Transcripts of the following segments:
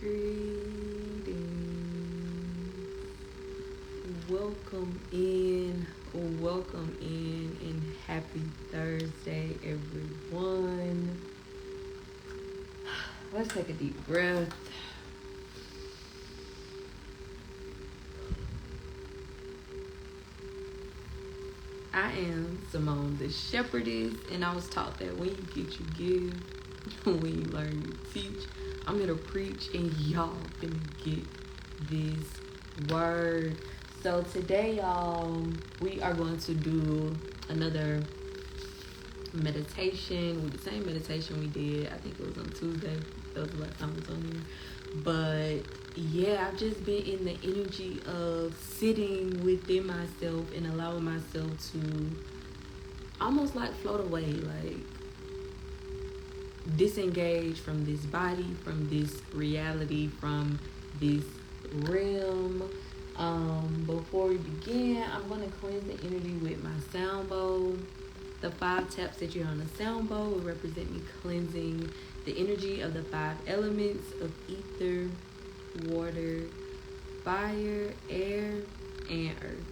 Greetings. Welcome in, and happy Thursday, everyone. Let's take a deep breath. I am Simone, the Shepherdess, and I was taught that when you get, you give. When you learn, you teach. I'm here to preach, and y'all gonna get this word. So today, y'all, we are going to do another meditation with the same meditation we did. I think it was on Tuesday. That was the last time I was on here. But yeah, I've just been in the energy of sitting within myself and allowing myself to almost like float away, like disengage from this body, from this reality, from this realm. Before we begin, I'm going to cleanse the energy with my sound bowl. The 5 taps that you hear on the sound bowl will represent me cleansing the energy of the 5 elements of ether, water, fire, air, and earth.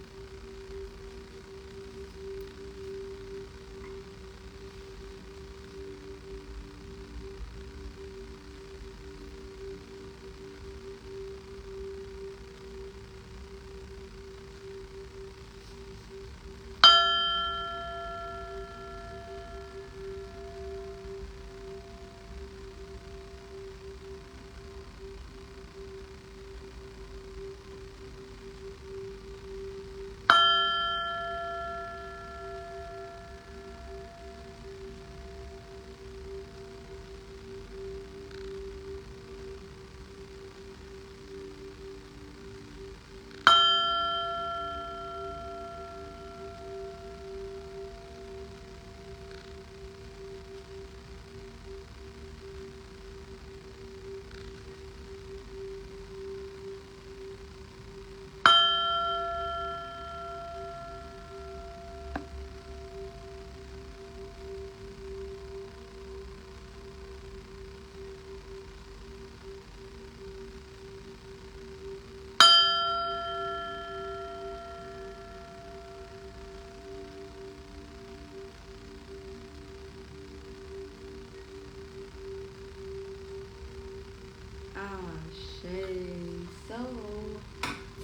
So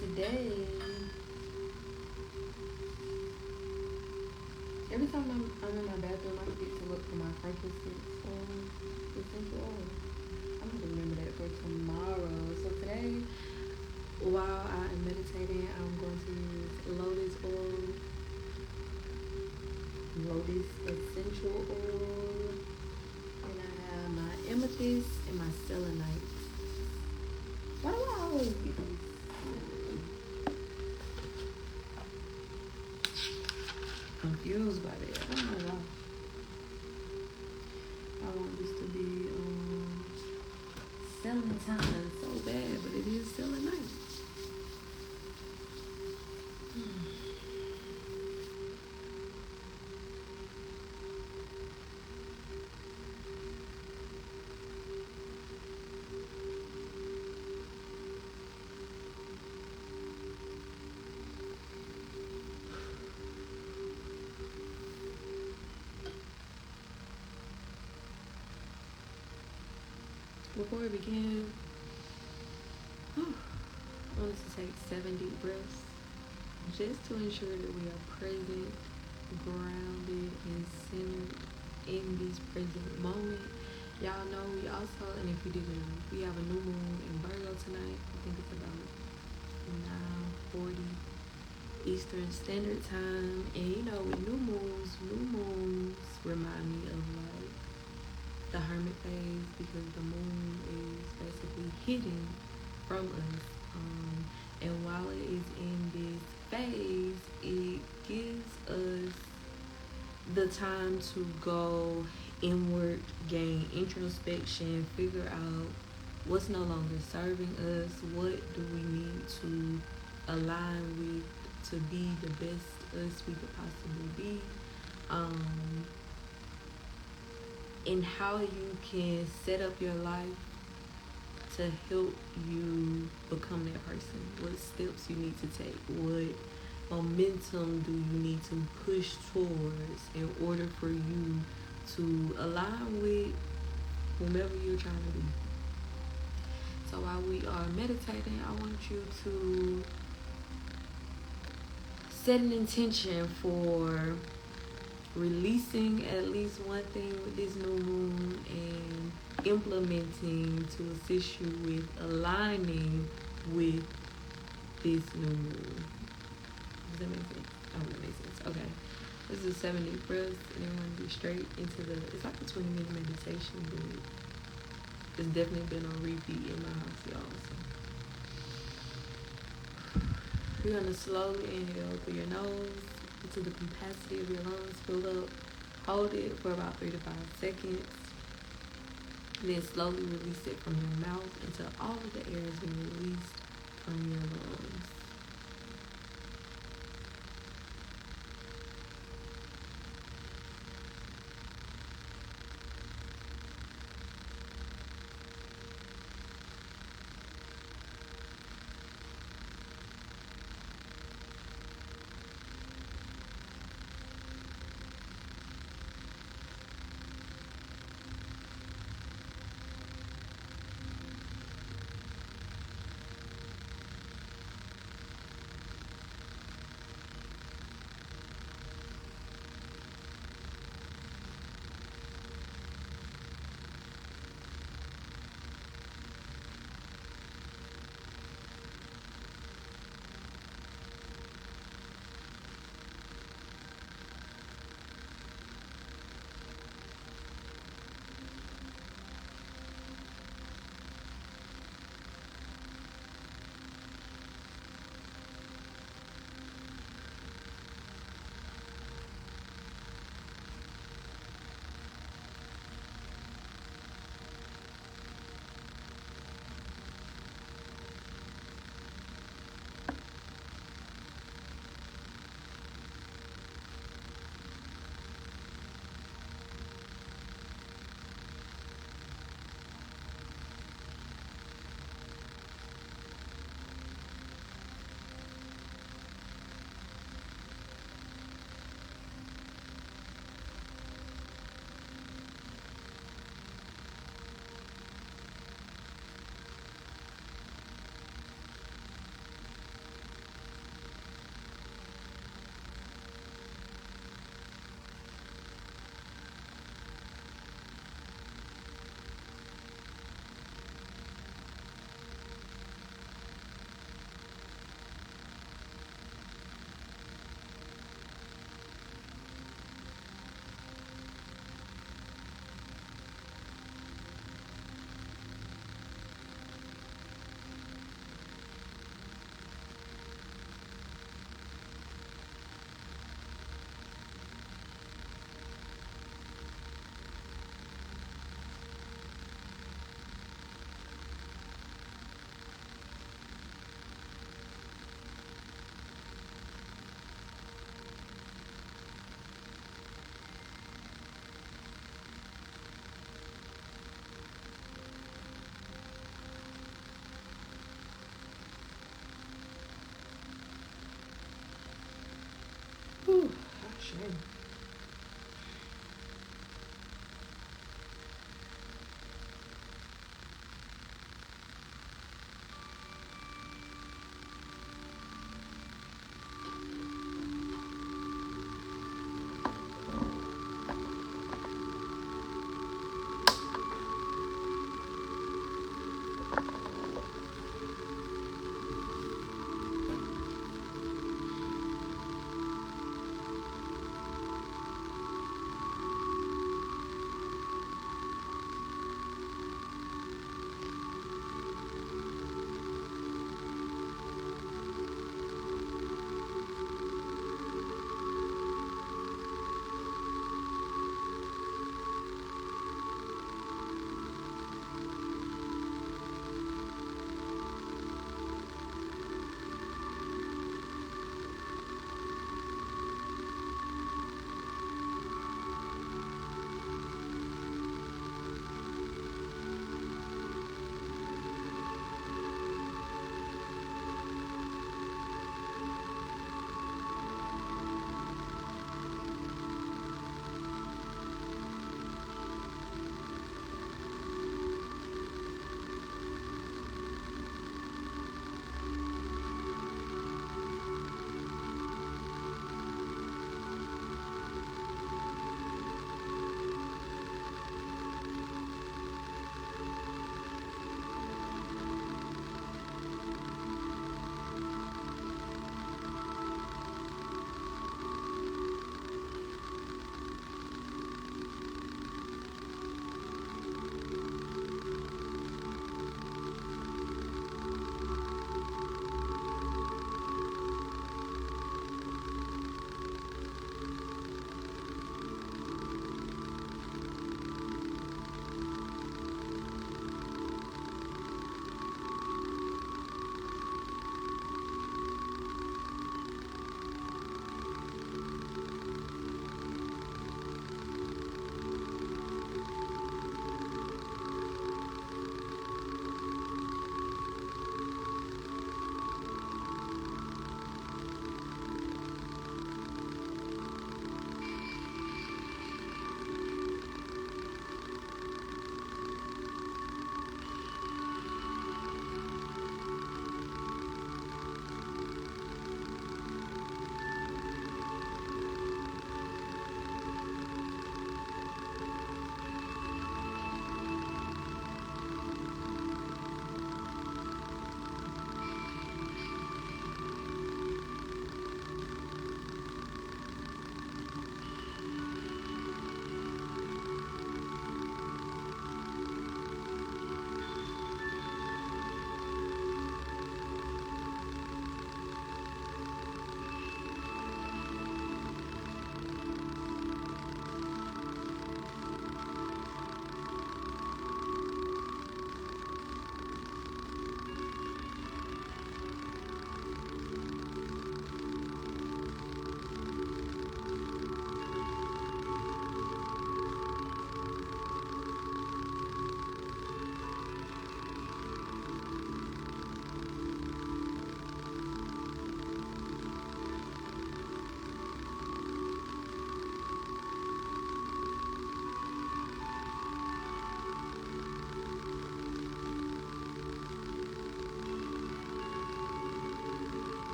today, every time I'm in my bathroom, I forget to look for my frankincense essential oil. I'm gonna remember that for tomorrow. So today, while I am meditating, I'm going to use lotus oil, lotus essential oil, and I have my amethyst and my selenite. Why do I always get these? Confused by that. I don't know why. I want this to be selling time so bad, but it is selling night. Before we begin, I want us to take 7 deep breaths just to ensure that we are present, grounded, and centered in this present moment. Y'all know we also, and if you didn't know, we have a new moon in Virgo tonight. I think it's about 9:40 Eastern Standard Time. And you know, with new moons remind me of like the hermit phase, because the moon is basically hidden from us. And while it is in this phase, it gives us the time to go inward, gain introspection, figure out what's no longer serving us, what do we need to align with to be the best us we could possibly be. And how you can set up your life to help you become that person. What steps you need to take. What momentum do you need to push towards in order for you to align with whomever you're trying to be. So while we are meditating, I want you to set an intention for releasing at least one thing with this new moon and implementing to assist you with aligning with this new moon. Does that make sense? I hope that makes sense. Okay. This is 7 deep breaths, and then we're going to get straight into it's like a 20-minute meditation, but it's definitely been on repeat in my house, y'all. So you're going to slowly inhale through your nose into the capacity of your lungs. Fill up. Hold it for about 3 to 5 seconds. And then slowly release it from your mouth until all of the air has been released from your lungs. Whew, sure.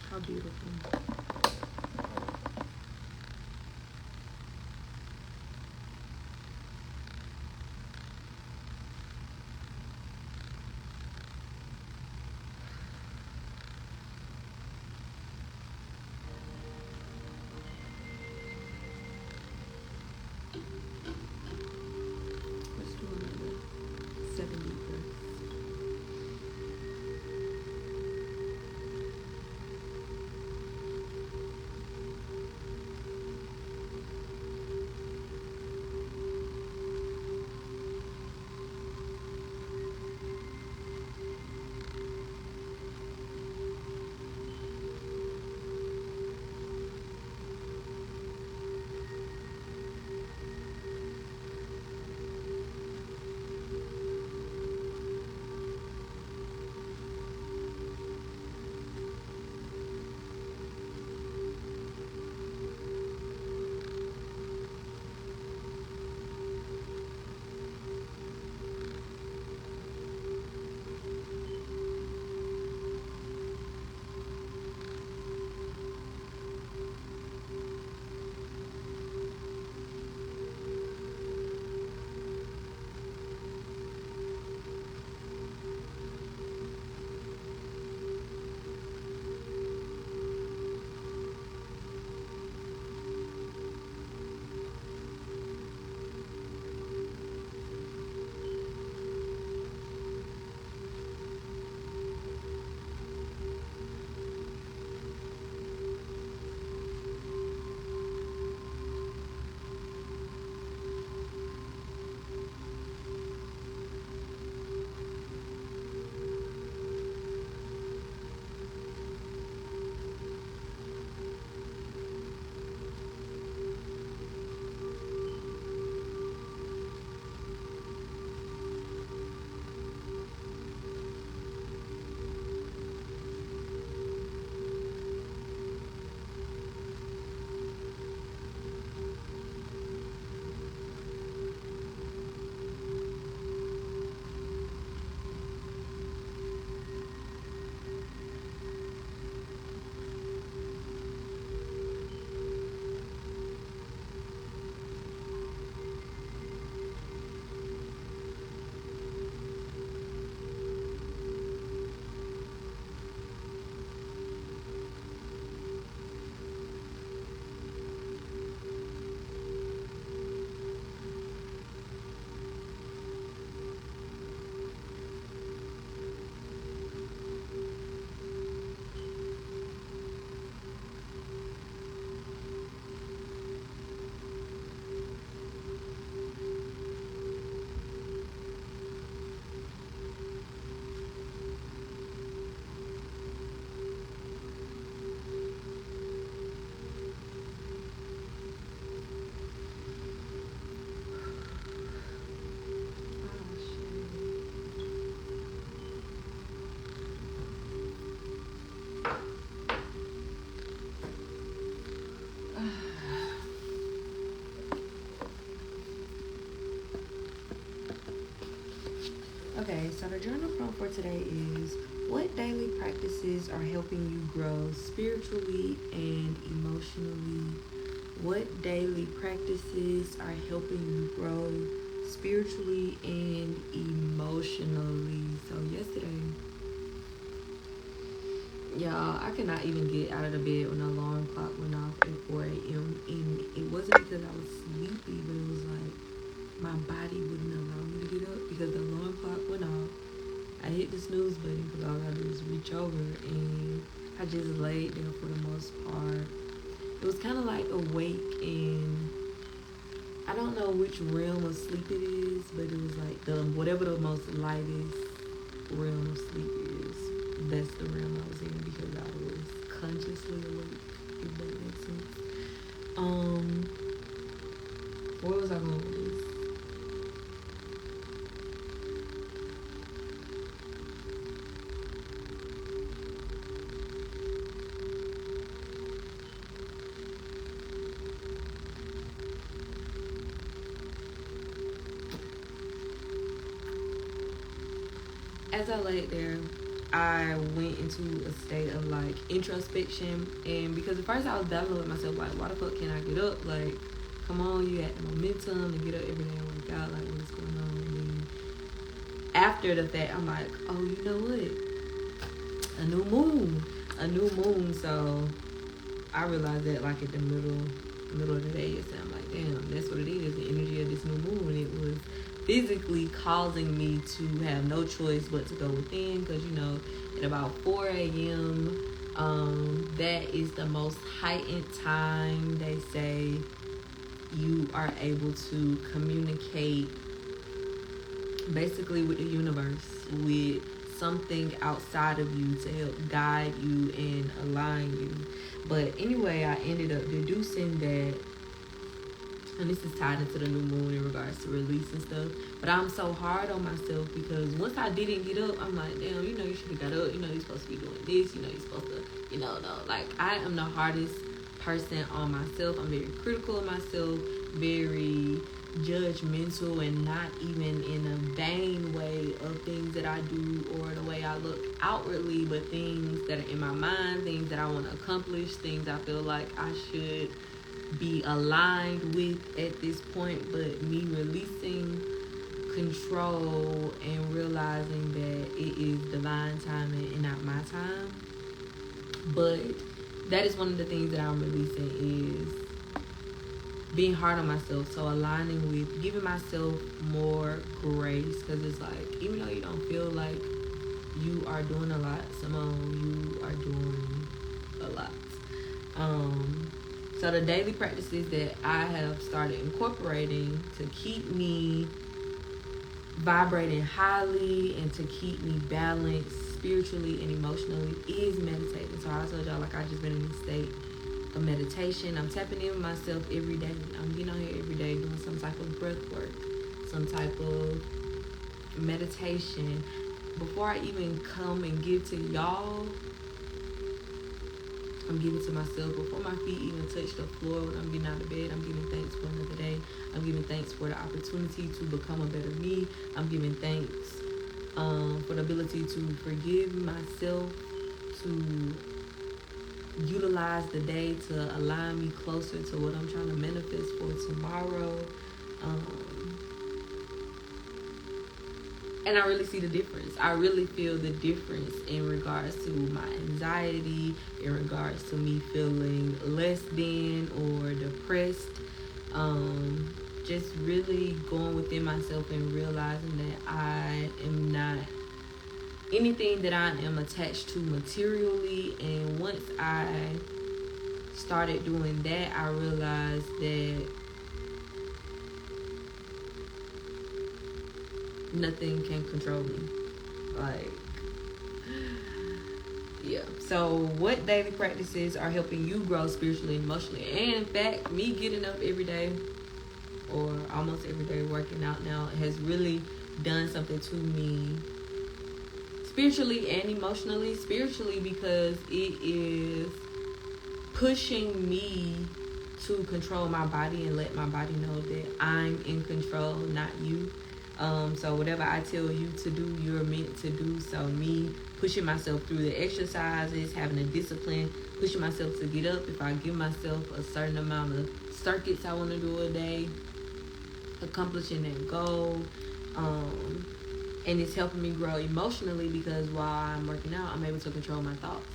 How beautiful. Let's do another 70 breaths. Okay, so the journal prompt for today is, what daily practices are helping you grow spiritually and emotionally? What daily practices are helping you grow spiritually and emotionally? So yesterday, y'all, I could not even get out of the bed when the alarm clock went off at 4 a.m. And it wasn't because I was sleepy, but it was like my body wouldn't allow me to get up because the alarm clock went off. I hit the snooze button because all I gotta do is reach over, and I just laid there for the most part. It was kind of like awake, and I don't know which realm of sleep it is, but it was like the whatever the most lightest realm of sleep is. That's the realm I was in because I was consciously awake. If that makes sense. Where was I going with this? as I laid there, I went into a state of like introspection, and because at first I was battling with myself, like, why the fuck can't I get up? Like, come on, you had the momentum to get up every day and work out. Like, what's going on? And then after the fact, I'm like, oh, you know what? A new moon. So I realized that like at the middle of the day, yesterday, I'm like, damn, that's what it is. The energy of this new moon. It was physically causing me to have no choice but to go within, because at about 4 a.m. That is the most heightened time. They say you are able to communicate basically with the universe, with something outside of you to help guide you and align you. But anyway, I ended up deducing that, and this is tied into the new moon in regards to release and stuff, but I'm so hard on myself because once I didn't get up, I'm like, damn, you should have got up. You're supposed to be doing this. You're supposed to, no. Like, I am the hardest person on myself. I'm very critical of myself, very judgmental, and not even in a vain way of things that I do or the way I look outwardly, but things that are in my mind, things that I want to accomplish, things I feel like I should be aligned with at this point. But me releasing control and realizing that it is divine timing and not my time. But that is one of the things that I'm releasing, is being hard on myself. So aligning with giving myself more grace, because it's like, even though you don't feel like you are doing a lot, Simone, you are doing a lot. So the daily practices that I have started incorporating to keep me vibrating highly and to keep me balanced spiritually and emotionally is meditating. So I told y'all, like, I just been in this state of meditation. I'm tapping in with myself every day. I'm getting on here every day doing some type of breath work, some type of meditation. Before I even come and give to y'all, I'm giving to myself. Before my feet even touch the floor when I'm getting out of bed, I'm giving thanks for another day. I'm giving thanks for the opportunity to become a better me. I'm giving thanks for the ability to forgive myself, to utilize the day to align me closer to what I'm trying to manifest for tomorrow. And I really see the difference. I really feel the difference in regards to my anxiety, in regards to me feeling less than or depressed. Just really going within myself and realizing that I am not anything that I am attached to materially. And once I started doing that, I realized that nothing can control me. Like, yeah. So what daily practices are helping you grow spiritually and emotionally? And in fact, me getting up every day or almost every day working out now has really done something to me spiritually and emotionally. Spiritually, because it is pushing me to control my body and let my body know that I'm in control, not you. So whatever I tell you to do, you're meant to do. So me pushing myself through the exercises, having a discipline, pushing myself to get up. If I give myself a certain amount of circuits I want to do a day, accomplishing that goal. And it's helping me grow emotionally, because while I'm working out, I'm able to control my thoughts.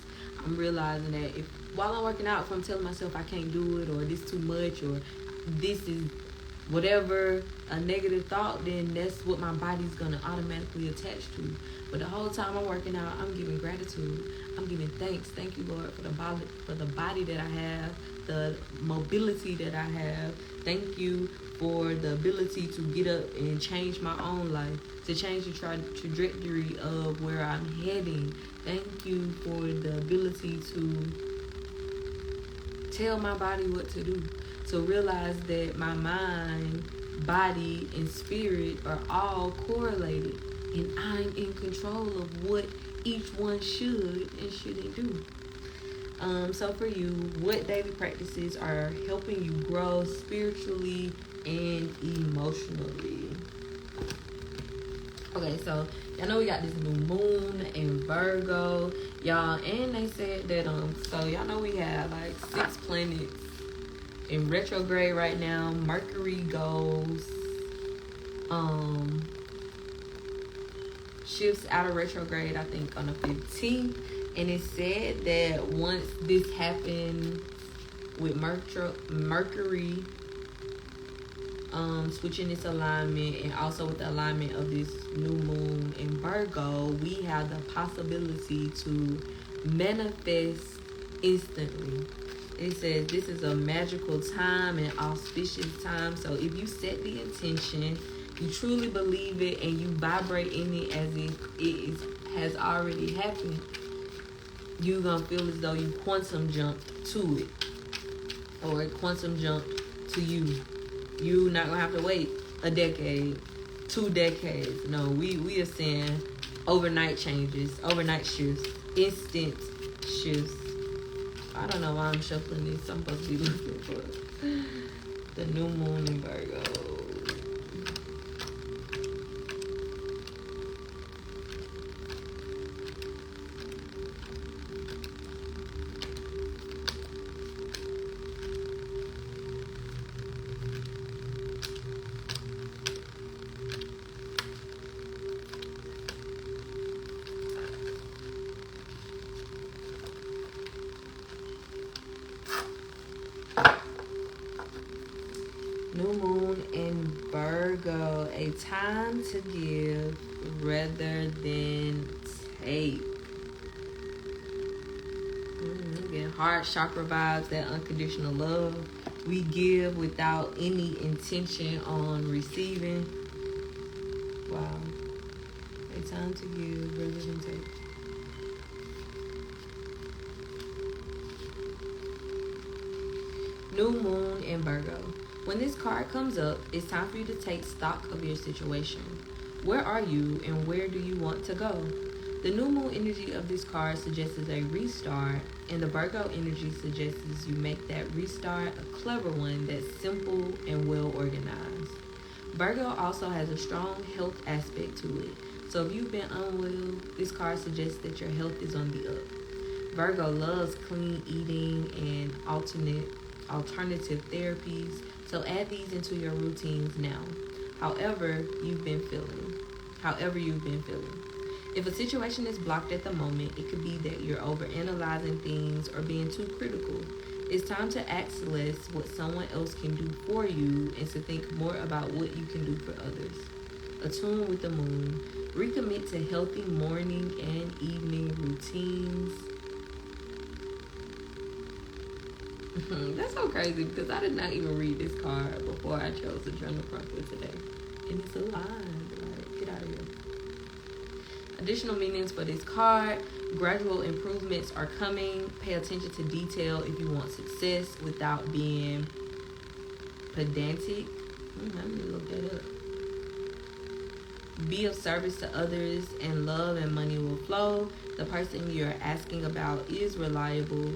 I'm realizing that while I'm working out, if I'm telling myself I can't do it, or this too much, or this is whatever, a negative thought, then that's what my body's gonna automatically attach to. But the whole time I'm working out, I'm giving gratitude. I'm giving thanks. Thank you, Lord, for the body that I have, the mobility that I have. Thank you for the ability to get up and change my own life, to change the trajectory of where I'm heading. Thank you for the ability to tell my body what to do. To realize that my mind, body, and spirit are all correlated, and I'm in control of what each one should and shouldn't do. So for you, what daily practices are helping you grow spiritually and emotionally? Okay, so I know we got this new moon in Virgo, y'all, and they said that so y'all know we have like 6 planets in retrograde right now. Mercury goes shifts out of retrograde, I think, on the 15th, and it said that once this happened with Mercury switching its alignment, and also with the alignment of this new moon in Virgo, we have the possibility to manifest instantly. It says this is a magical time and auspicious time. So if you set the intention, you truly believe it, and you vibrate in it as if has already happened, you're gonna feel as though you quantum jumped to it, or it quantum jumped to you. You're not gonna have to wait a decade, 2 decades. No, we are seeing overnight changes, overnight shifts, instant shifts. I don't know why I'm shuffling this. I'm supposed to be looking for the new moon in Virgo. New moon in Virgo, a time to give rather than take. Again, heart chakra vibes, that unconditional love we give without any intention on receiving. Wow. A time to give rather than take. New moon in Virgo. When this card comes up, it's time for you to take stock of your situation. Where are you and where do you want to go? The new moon energy of this card suggests a restart, and the Virgo energy suggests you make that restart a clever one that's simple and well organized. Virgo also has a strong health aspect to it. So if you've been unwell, this card suggests that your health is on the up. Virgo loves clean eating and alternative therapies, so add these into your routines now. However you've been feeling. If a situation is blocked at the moment, it could be that you're overanalyzing things or being too critical. It's time to ask less what someone else can do for you and to think more about what you can do for others. Attune with the moon. Recommit to healthy morning and evening routines. That's so crazy because I did not even read this card before I chose the journal prompt for today. And it's aligned. Like, get out of here. Additional meanings for this card. Gradual improvements are coming. Pay attention to detail if you want success without being pedantic. Let me look that up. Be of service to others, and love and money will flow. The person you're asking about is reliable.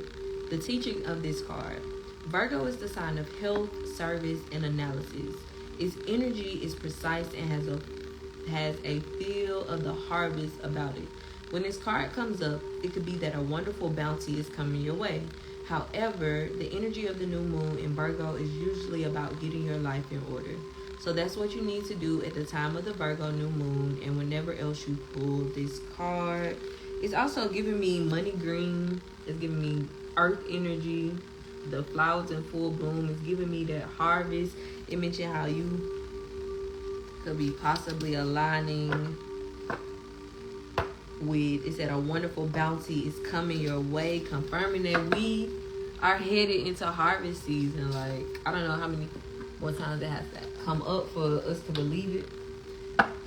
The teaching of this card. Virgo is the sign of health, service, and analysis. Its energy is precise and has a feel of the harvest about it. When this card comes up, it could be that a wonderful bounty is coming your way. However, the energy of the new moon in Virgo is usually about getting your life in order. So that's what you need to do at the time of the Virgo new moon and whenever else you pull this card. It's also giving me money green. It's giving me earth energy. The flowers in full bloom is giving me that harvest. It mentioned how you could be possibly aligning with, it said a wonderful bounty is coming your way, confirming that we are headed into harvest season. Like, I don't know how many more times it has to come up for us to believe it.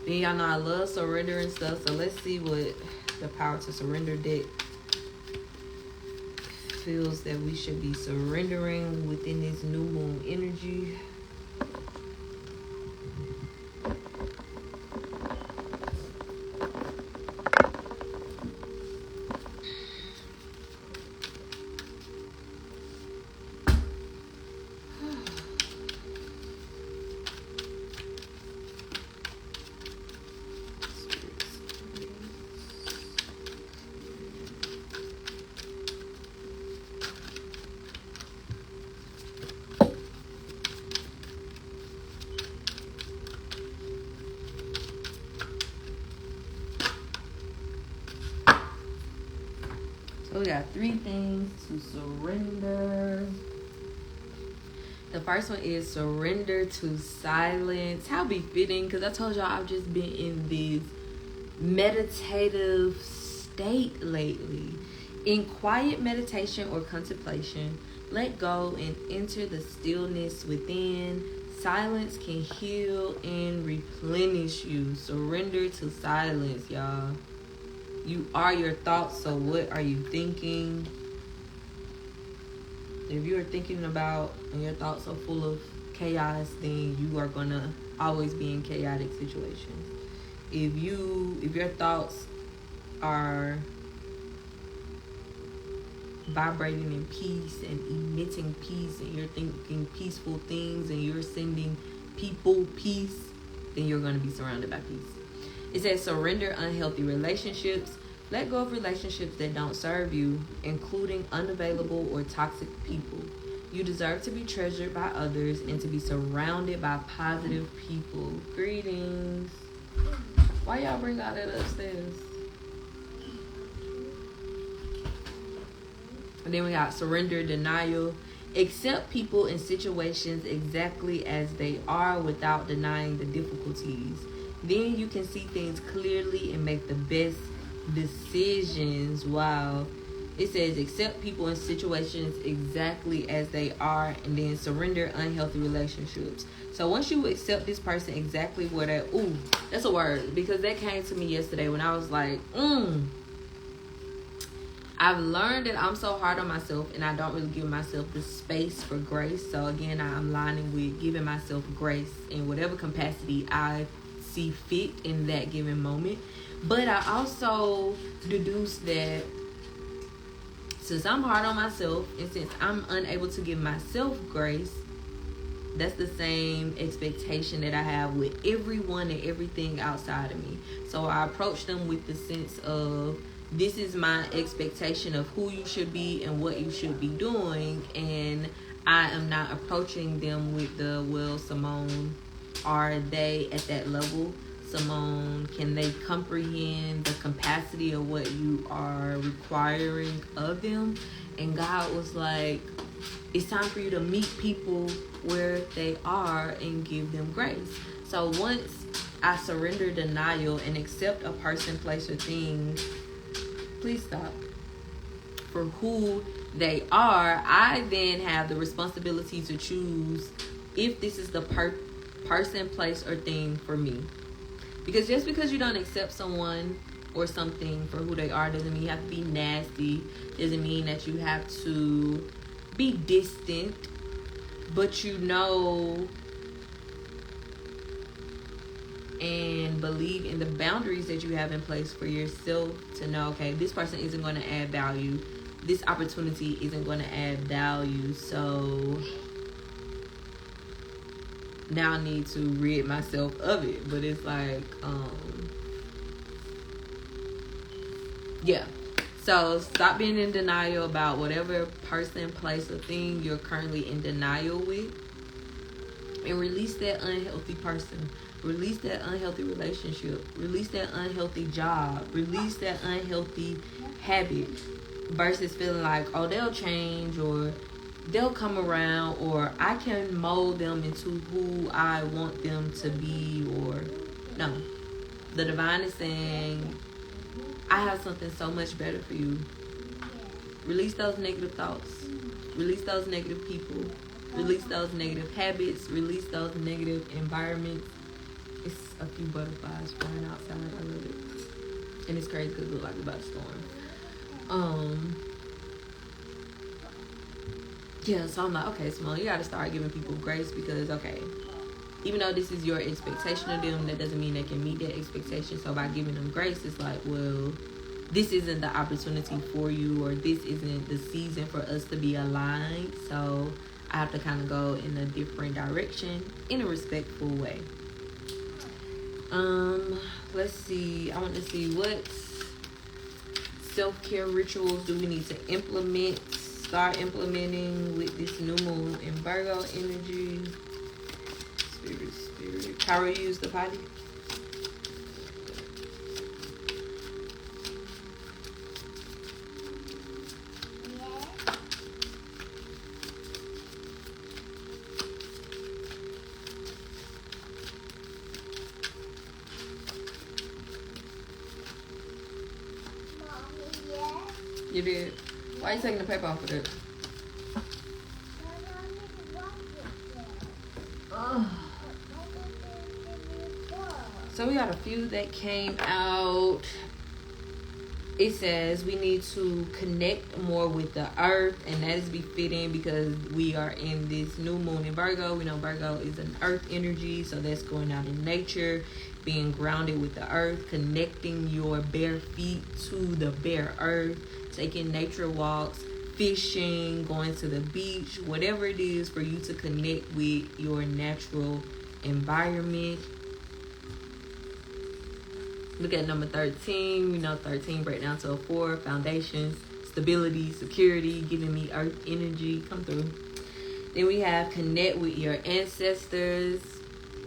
Then y'all know I love surrender and stuff, so let's see what the power to surrender deck feels that we should be surrendering within this new moon energy. So we got 3 things to surrender. The first one is surrender to silence. How befitting, because I told y'all I've just been in this meditative state lately. In quiet meditation or contemplation, let go and enter the stillness within. Silence can heal and replenish you. Surrender to silence, y'all. You are your thoughts, so what are you thinking? If you are thinking about and your thoughts are full of chaos, then you are gonna always be in chaotic situations. If your thoughts are vibrating in peace and emitting peace, and you're thinking peaceful things and you're sending people peace, then you're going to be surrounded by peace. It says surrender unhealthy relationships. Let go of relationships that don't serve you, including unavailable or toxic people. You deserve to be treasured by others and to be surrounded by positive people. Greetings. Why y'all bring all that upstairs? And then we got surrender, denial. Accept people and situations exactly as they are without denying the difficulties. Then you can see things clearly and make the best decisions. Wow. It says accept people and situations exactly as they are, and then surrender unhealthy relationships. So once you accept this person exactly where they, ooh, that's a word, because that came to me yesterday when I was like, I've learned that I'm so hard on myself and I don't really give myself the space for grace. So again, I'm lining with giving myself grace in whatever capacity I see fit in that given moment. But I also deduced that since I'm hard on myself and since I'm unable to give myself grace, that's the same expectation that I have with everyone and everything outside of me. So I approach them with the sense of, this is my expectation of who you should be and what you should be doing. And I am not approaching them with the, well, Simone, are they at that level? Simone, can they comprehend the capacity of what you are requiring of them? And God was like, it's time for you to meet people where they are and give them grace. So once I surrender denial and accept a person, place, or thing, please stop, for who they are, I then have the responsibility to choose if this is the person, place, or thing for me. Because just because you don't accept someone or something for who they are doesn't mean you have to be nasty, doesn't mean that you have to be distant, but you know and believe in the boundaries that you have in place for yourself to know, okay, this person isn't going to add value, this opportunity isn't going to add value, so now I need to rid myself of it. But it's like, yeah. So stop being in denial about whatever person, place, or thing you're currently in denial with, and release that unhealthy person. Release that unhealthy relationship. Release that unhealthy job. Release that unhealthy habit. Versus feeling like, oh, they'll change, or they'll come around, or I can mold them into who I want them to be. Or no. The divine is saying, I have something so much better for you. Release those negative thoughts. Release those negative people. Release those negative habits. Release those negative environments. It's a few butterflies flying outside. I love it. And it's crazy because it looks like it's about to storm. Yeah, so I'm like, okay, Simone, you got to start giving people grace, because, okay, even though this is your expectation of them, that doesn't mean they can meet that expectation. So by giving them grace, it's like, well, this isn't the opportunity for you, or this isn't the season for us to be aligned. So I have to kind of go in a different direction in a respectful way. Let's see. I want to see what self-care rituals do we need to start implementing with this new moon in Virgo energy. Spirit. How will you use the potty? You did. Why are you taking the paper off of it? So we got a few that came out. It says we need to connect more with the earth, and that is befitting because we are in this new moon in Virgo. We know Virgo is an earth energy, so that's going out in nature, being grounded with the earth, connecting your bare feet to the bare earth, taking nature walks, fishing, going to the beach, whatever it is for you to connect with your natural environment. Look at number 13. We know 13 break down to a 4. Foundations, stability, security, giving me earth energy. Come through. Then we have connect with your ancestors.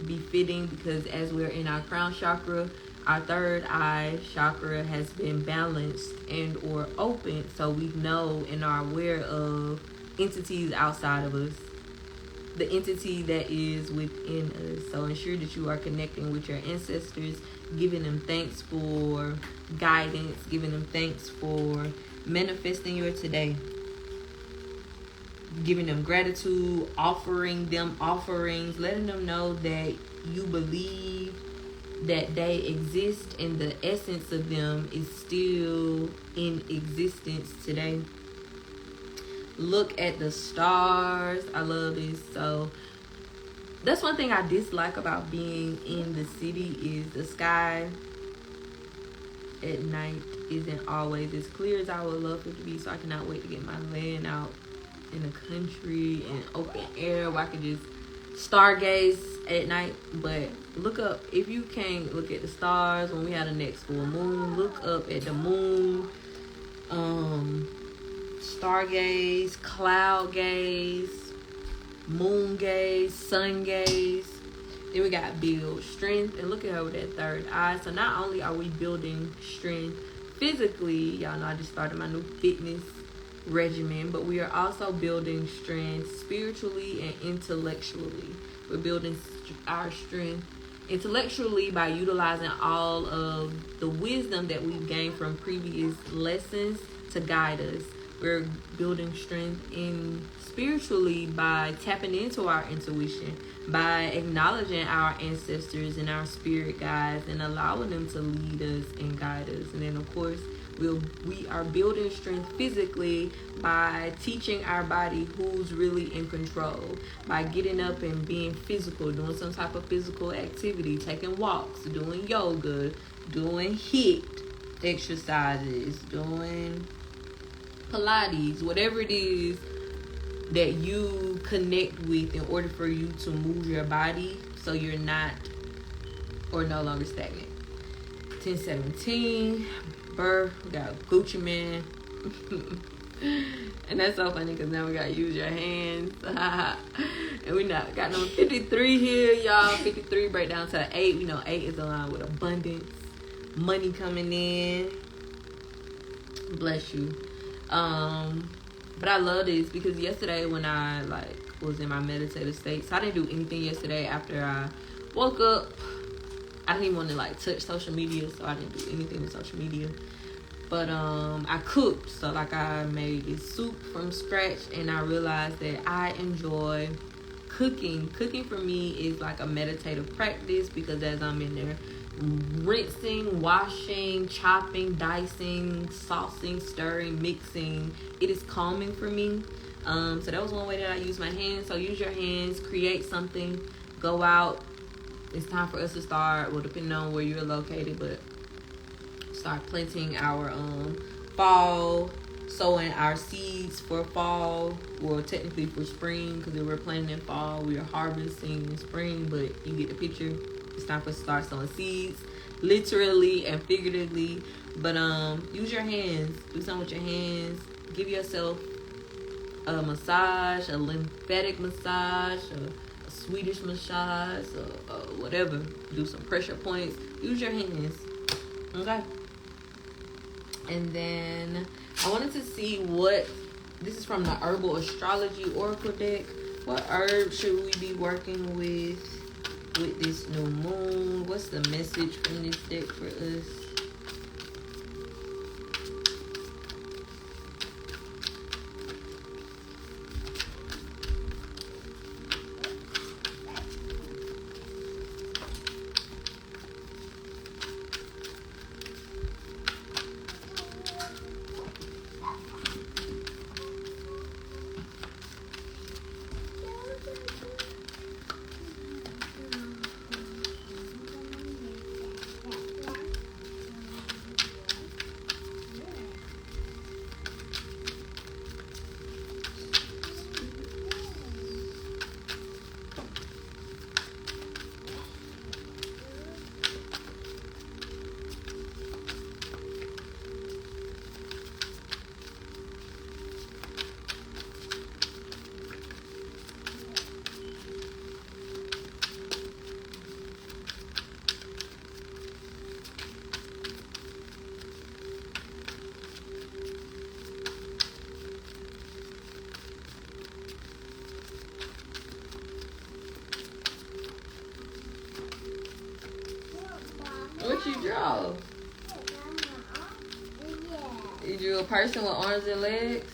Befitting because as we're in our crown chakra, our third eye chakra has been balanced and or open. So we know and are aware of entities outside of us. The entity that is within us. So ensure that you are connecting with your ancestors, giving them thanks for guidance, giving them thanks for manifesting your today, giving them gratitude, offering them offerings, letting them know that you believe that they exist and the essence of them is still in existence today. Look at the stars. I love this. So that's one thing I dislike about being in the city is the sky at night isn't always as clear as I would love it to be. So I cannot wait to get my land out in the country and open air where I can just stargaze at night. But look up, if you can't look at the stars when we have the next full moon, look up at the moon, stargaze, cloud gaze, moon gaze, sun gaze. Then we got build strength, and look at her with that third eye. So not only are we building strength physically, y'all know I just started my new fitness regimen, but we are also building strength spiritually and intellectually. We're building our strength intellectually by utilizing all of the wisdom that we've gained from previous lessons to guide us. We're building strength in spiritually by tapping into our intuition, by acknowledging our ancestors and our spirit guides and allowing them to lead us and guide us. And then of course we are building strength physically by teaching our body who's really in control, by getting up and being physical, doing some type of physical activity, taking walks, doing yoga, doing HIIT exercises, doing Pilates, whatever it is that you connect with in order for you to move your body so you're not or no longer stagnant. 1017 birth, we got Gucci Man. And that's so funny because now we gotta use your hands. And we not got number 53 here, y'all. 53 break down to 8. We know 8 is aligned with abundance, money coming in. Bless you. But I love this because yesterday when I was in my meditative state, so I didn't do anything yesterday after I woke up. I didn't even want to touch social media, so I didn't do anything with social media. But I cooked, so I made this soup from scratch, and I realized that I enjoy cooking. Cooking for me is like a meditative practice because as I'm in there rinsing, washing, chopping, dicing, saucing, stirring, mixing, it is calming for me. So that was one way that I use my hands. So use your hands, create something, go out. It's time for us to start, well, depending on where you're located, but start planting our fall, sowing our seeds for fall, well, technically for spring, because we're planting in fall, we are harvesting in spring, but you get the picture. It's time for us to start sowing seeds, literally and figuratively. But use your hands, do something with your hands, give yourself a massage, a lymphatic massage, a Swedish massage, or whatever. Do some pressure points. Use your hands. Okay. And then I wanted to see what, this is from the Herbal Astrology Oracle deck. What herb should we be working with this new moon? What's the message from this deck for us? off. You drew a person with arms and legs?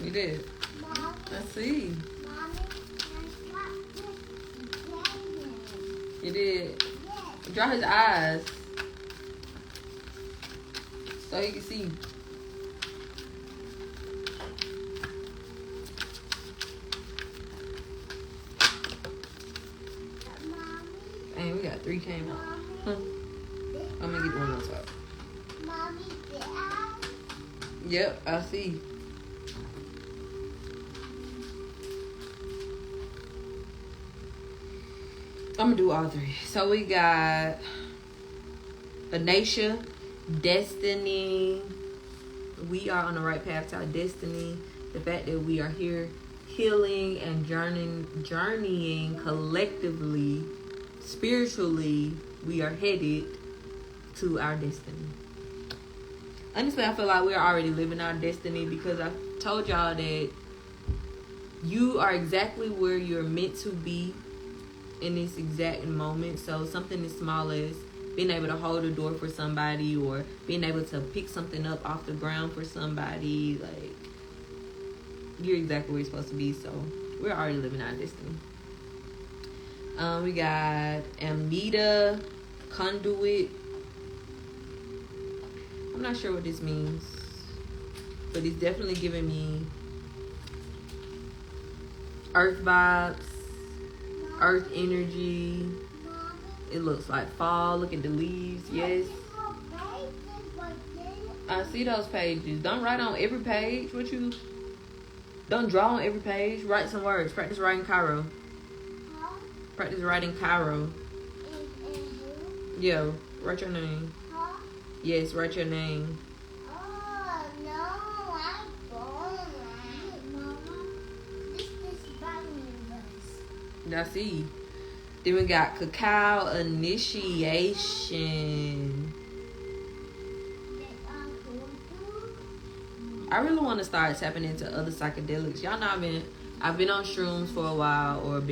You did? I see. You did? Draw his eyes so he can see. Dang, we got 3 came out. Huh. I'm gonna get one on top. Yep, I see. I'm gonna do all 3. So we got Anisha, destiny. We are on the right path to our destiny. The fact that we are here healing and journeying collectively, spiritually, we are headed to our destiny. Honestly, I feel like we're already living our destiny because I told y'all that you are exactly where you're meant to be in this exact moment. So something as small as being able to hold a door for somebody or being able to pick something up off the ground for somebody, like, you're exactly where you're supposed to be. So we're already living our destiny. We got Amnita, conduit. I'm not sure what this means, but it's definitely giving me earth vibes, earth energy. It looks like fall. Look at the leaves. Yes, I see those pages. Don't write on every page. Don't draw on every page. Write some words. Practice writing Cairo. Practice writing Cairo. Yeah, write your name. Yes, write your name. Oh, no, I don't. Mama, this is I see. Then we got cacao initiation. I really want to start tapping into other psychedelics. Y'all know I've been on shrooms for a while, or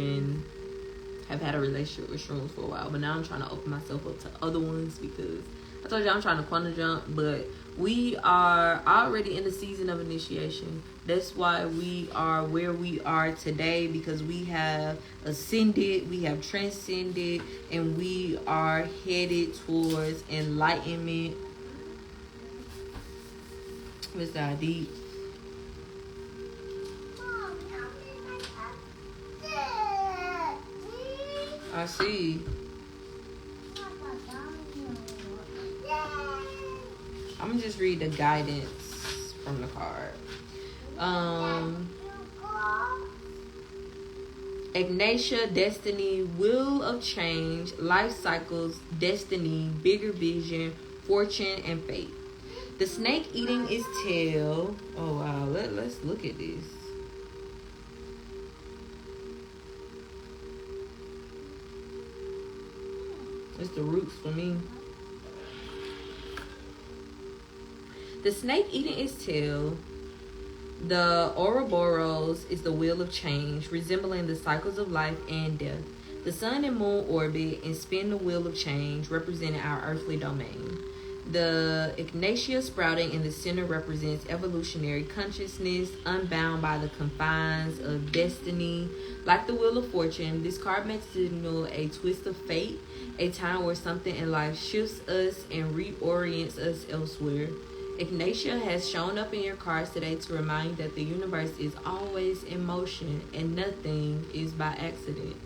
have had a relationship with shrooms for a while, but now I'm trying to open myself up to other ones because I told you I'm trying to quantum jump, but we are already in the season of initiation. That's why we are where we are today, because we have ascended, we have transcended, and we are headed towards enlightenment. Mr. ID. I see. I'm gonna just read the guidance from the card. Ignatia, destiny, will of change, life cycles, destiny, bigger vision, fortune, and fate. The snake eating its tail. Oh wow, let's look at this. It's the roots for me. The snake eating its tail. The Ouroboros is the wheel of change, resembling the cycles of life and death. The sun and moon orbit and spin the wheel of change, representing our earthly domain. The Ignatia sprouting in the center represents evolutionary consciousness, unbound by the confines of destiny. Like the Wheel of Fortune, this card may signal a twist of fate, a time where something in life shifts us and reorients us elsewhere. Ignatia has shown up in your cards today to remind you that the universe is always in motion and nothing is by accident.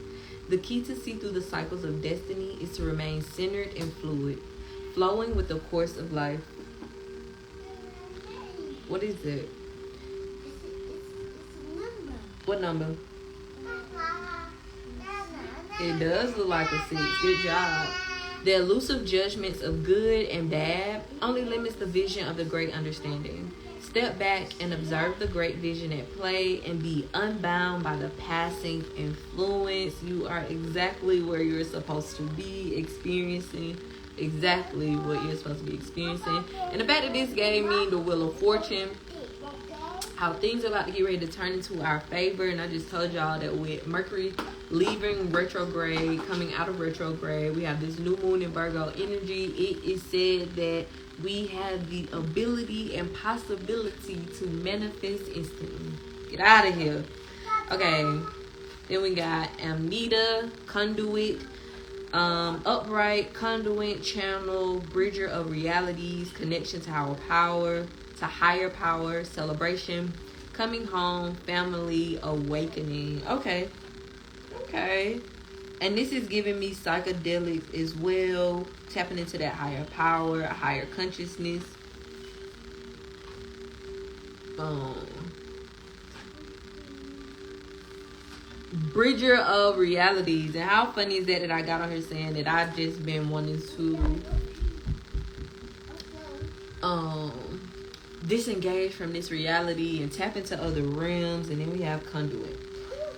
The key to see through the cycles of destiny is to remain centered and fluid, flowing with the course of life. What is it? It's a number. What number? It does look like a 6. Good job. The elusive judgments of good and bad only limits the vision of the great understanding. Step back and observe the great vision at play and be unbound by the passing influence. You are exactly where you're supposed to be, experiencing exactly what you're supposed to be experiencing. And the fact that this gave me the Wheel of Fortune, how things are about to get ready to turn into our favor. And I just told y'all that with Mercury leaving retrograde, coming out of retrograde, we have this new moon in Virgo energy. It is said that we have the ability and possibility to manifest instantly. Get out of here. Okay. Then we got Amnita, Conduit, Upright, Conduit, Channel, Bridger of Realities, Connection to Our Power, to Higher Power, Celebration, Coming Home, Family, Awakening. Okay. And this is giving me psychedelics as well, tapping into that higher power, a higher consciousness. Bridger of Realities. And how funny is that I got on here saying that I've just been wanting to disengage from this reality and tap into other realms. And then we have Conduit.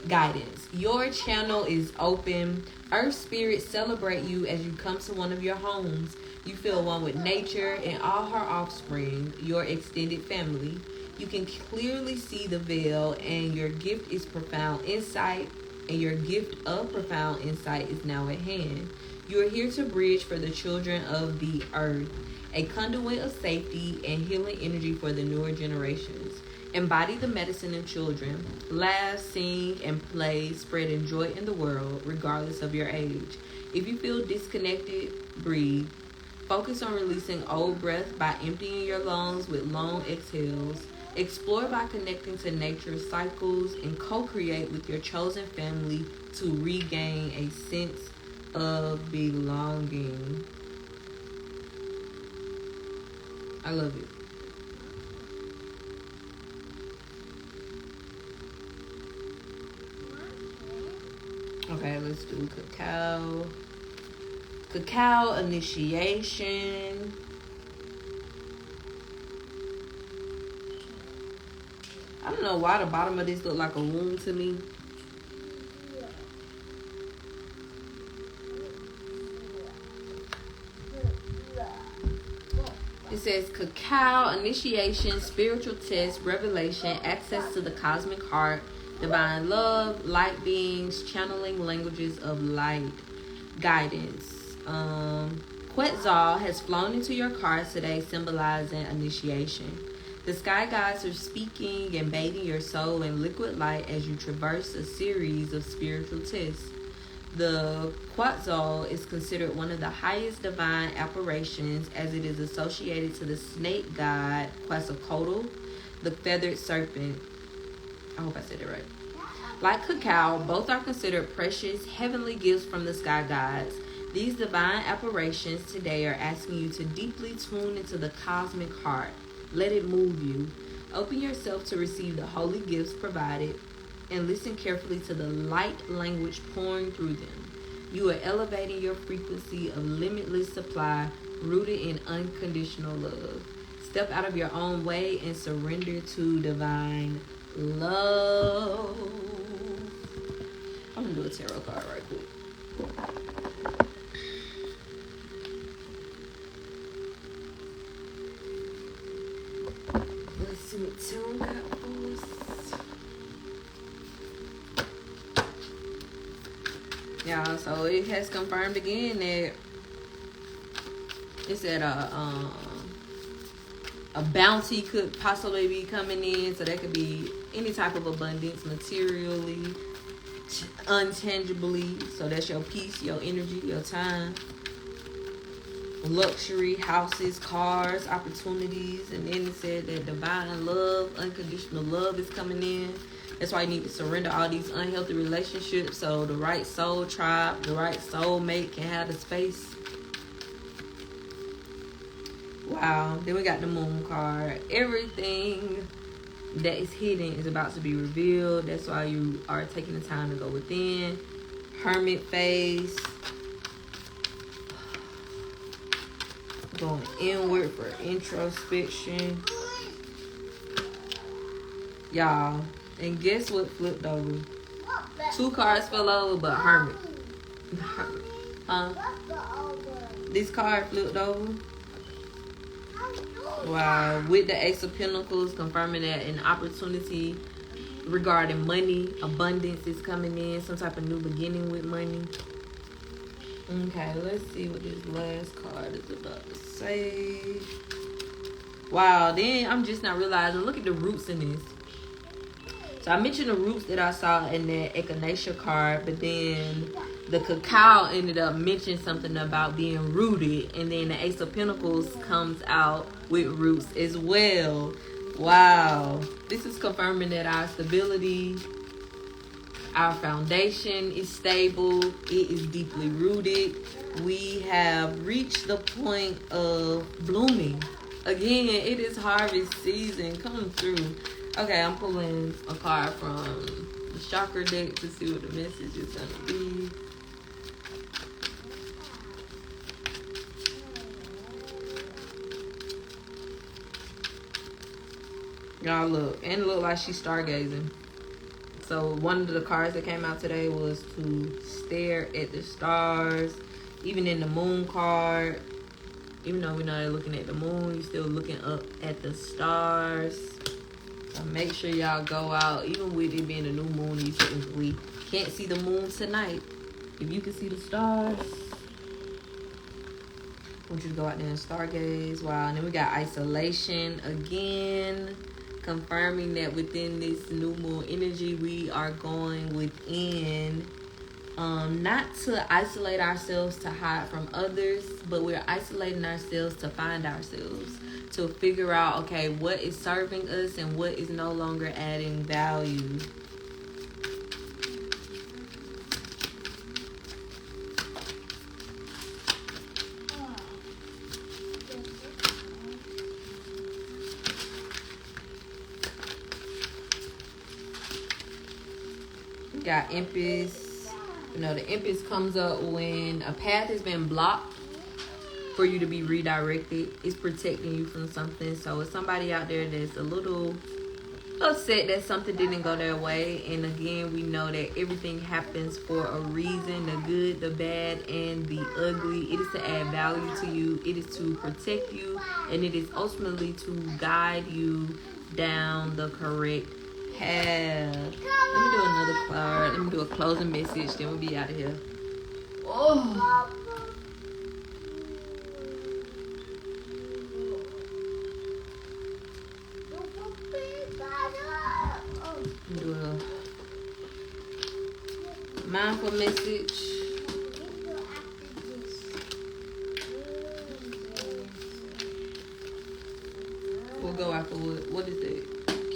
Guidance. Your channel is open. Earth spirits celebrate you as you come to one of your homes. You feel one with nature and all her offspring, your extended family. You can clearly see the veil, and your gift is profound insight, and your gift of profound insight is now at hand. You are here to bridge for the children of the earth, a conduit of safety and healing energy for the newer generations. Embody the medicine of children. Laugh, sing, and play, spreading joy in the world, regardless of your age. If you feel disconnected, breathe. Focus on releasing old breath by emptying your lungs with long exhales. Explore by connecting to nature's cycles and co-create with your chosen family to regain a sense of belonging. I love it. Okay, let's do cacao. Cacao initiation. I don't know why the bottom of this look like a womb to me. It says cacao initiation, spiritual test, revelation, access to the cosmic heart, divine love, light beings, channeling languages of light, guidance. Quetzal has flown into your cards today, symbolizing initiation. The sky gods are speaking and bathing your soul in liquid light as you traverse a series of spiritual tests. The Quetzal is considered one of the highest divine apparitions as it is associated to the snake god Quetzalcoatl, the feathered serpent. I hope I said it right. Like cacao, both are considered precious, heavenly gifts from the sky gods. These divine apparitions today are asking you to deeply tune into the cosmic heart. Let it move you. Open yourself to receive the holy gifts provided and listen carefully to the light language pouring through them. You are elevating your frequency of limitless supply rooted in unconditional love. Step out of your own way and surrender to divine love. I'm going to do a tarot card right quick. Let's see what tarot got for us. Yeah, so it has confirmed again that it said a bounty could possibly be coming in. So that could be any type of abundance, materially, untangibly. So that's your peace, your energy, your time. Luxury, houses, cars, opportunities. And then it said that divine love, unconditional love is coming in. That's why you need to surrender all these unhealthy relationships so the right soul tribe, the right soulmate can have the space. Wow. Then we got the moon card. Everything that is hidden is about to be revealed. That's why you are taking the time to go within. Hermit phase. Going inward for introspection. Y'all. And guess what flipped over? 2 cards fell over, but Hermit. This card flipped over. Wow. With the Ace of Pentacles, confirming that an opportunity regarding money, abundance is coming in. Some type of new beginning with money. Okay, let's see what this last card is about to say. Wow, then I'm just not realizing. Look at the roots in this. So I mentioned the roots that I saw in that echinacea card, but then the cacao ended up mentioning something about being rooted, and then the Ace of Pentacles comes out with roots as well. Wow. This is confirming that our stability, our foundation is stable. It is deeply rooted. We have reached the point of blooming. Again, it is harvest season coming through. Okay, I'm pulling a card from the chakra deck to see what the message is going to be. Y'all look. And it looked like she's stargazing. So one of the cards that came out today was to stare at the stars. Even in the moon card, even though we're not looking at the moon, you're still looking up at the stars. So make sure y'all go out. Even with it being a new moon, you technically can't see the moon tonight. If you can see the stars, I want you to go out there and stargaze. Wow. And then we got isolation again, confirming that within this new moon energy, we are going within. Not to isolate ourselves to hide from others, but we're isolating ourselves to find ourselves, to figure out, okay, what is serving us and what is no longer adding value. We got Empress. You know, the Empress comes up when a path has been blocked for you to be redirected. It's protecting you from something. So it's somebody out there that's a little upset that something didn't go their way. And again, we know that everything happens for a reason. The good, the bad, and the ugly. It is to add value to you. It is to protect you. And it is ultimately to guide you down the correct path. Let me do another card. Let me do a closing message. Then we'll be out of here. Oh. Do a mindful message. We'll go after what is it?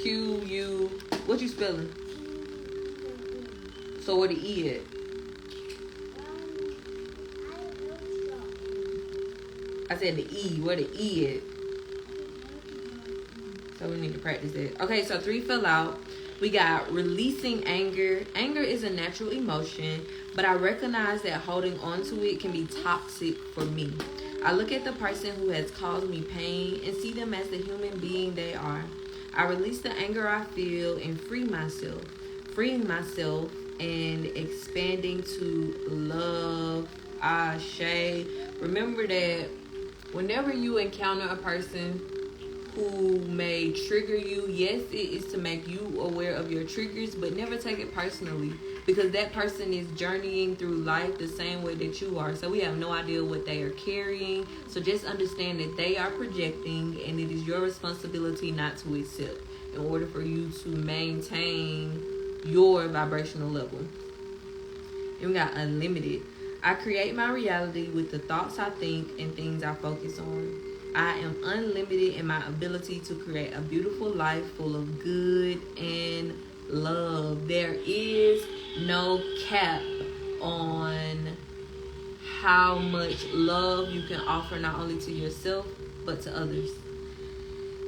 Q-U. What you spelling? So where the E at? I said the E. Where the E at? So we need to practice that. Okay, so 3 fell out. We got releasing anger. Anger is a natural emotion, but I recognize that holding on to it can be toxic for me. I look at the person who has caused me pain and see them as the human being they are. I release the anger I feel and free myself. Freeing myself and expanding to love. Ashe. Remember that whenever you encounter a person who may trigger you, yes, it is to make you aware of your triggers, but never take it personally, because that person is journeying through life the same way that you are. So we have no idea what they are carrying. So just understand that they are projecting, and it is your responsibility not to accept in order for you to maintain your vibrational level. And we got unlimited. I create my reality with the thoughts I think and things I focus on. I am unlimited in my ability to create a beautiful life full of good and love. There is no cap on how much love you can offer, not only to yourself, but to others.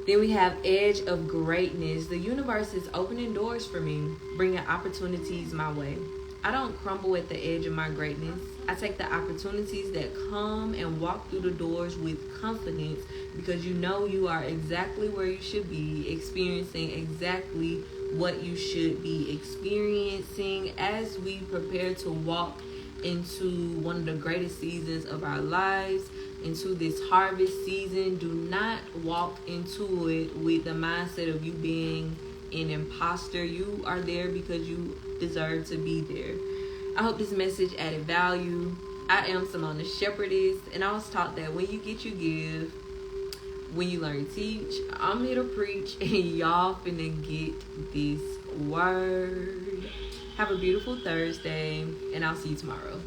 Then we have edge of greatness. The universe is opening doors for me, bringing opportunities my way. I don't crumble at the edge of my greatness. I take the opportunities that come and walk through the doors with confidence, because you know you are exactly where you should be, experiencing exactly what you should be experiencing as we prepare to walk into one of the greatest seasons of our lives, into this harvest season. Do not walk into it with the mindset of you being an imposter. You are there because you deserve to be there. I hope this message added value. I am Simone the Shepherdess, and I was taught that when you get, you give. When you learn, teach. I'm here to preach, and y'all finna get this word. Have a beautiful Thursday, and I'll see you tomorrow.